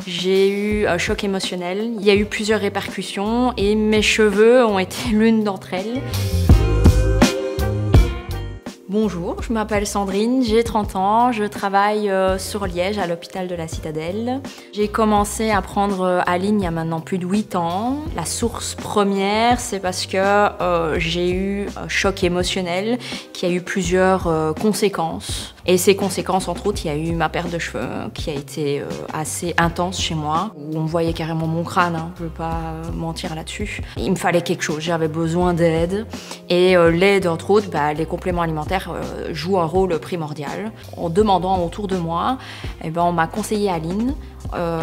J'ai eu un choc émotionnel, il y a eu plusieurs répercussions et mes cheveux ont été l'une d'entre elles. Bonjour, je m'appelle Sandrine, j'ai 30 ans, je travaille sur Liège à l'hôpital de la Citadelle. J'ai commencé à prendre Aline il y a maintenant plus de 8 ans. La source première, c'est parce que j'ai eu un choc émotionnel qui a eu plusieurs conséquences. Et ces conséquences, entre autres, il y a eu ma perte de cheveux qui a été assez intense chez moi, où on voyait carrément mon crâne, hein, je ne veux pas mentir là-dessus. Il me fallait quelque chose, j'avais besoin d'aide. Et l'aide, entre autres, les compléments alimentaires jouent un rôle primordial. En demandant autour de moi, on m'a conseillé Aline.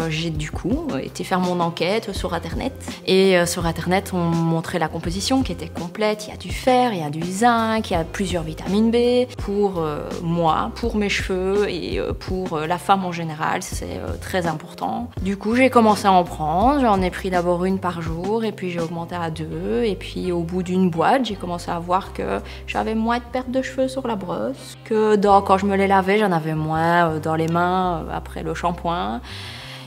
J'ai du coup été faire mon enquête sur internet et sur internet on montrait la composition qui était complète. Il y a du fer, il y a du zinc, il y a plusieurs vitamines B pour moi, pour mes cheveux et pour la femme en général, c'est très important. Du coup j'ai commencé à en prendre, j'en ai pris d'abord une par jour et puis j'ai augmenté à 2 et puis au bout d'une boîte j'ai commencé à voir que j'avais moins de perte de cheveux sur la brosse, que quand je me les lavais j'en avais moins dans les mains après le shampoing.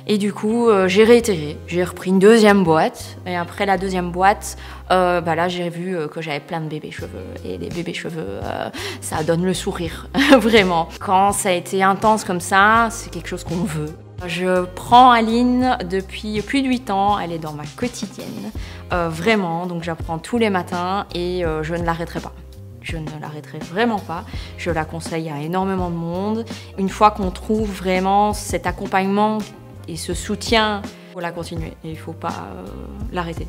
Et du coup, j'ai réitéré. J'ai repris une deuxième boîte. Et après la deuxième boîte, là, j'ai vu que j'avais plein de bébés cheveux. Et les bébés cheveux, ça donne le sourire, vraiment. Quand ça a été intense comme ça, c'est quelque chose qu'on veut. Je prends Aline depuis plus de 8 ans. Elle est dans ma quotidienne, vraiment. Donc, j'apprends tous les matins et je ne l'arrêterai pas. Je ne l'arrêterai vraiment pas. Je la conseille à énormément de monde. Une fois qu'on trouve vraiment cet accompagnement et ce soutien, il faut la continuer et il ne faut pas l'arrêter.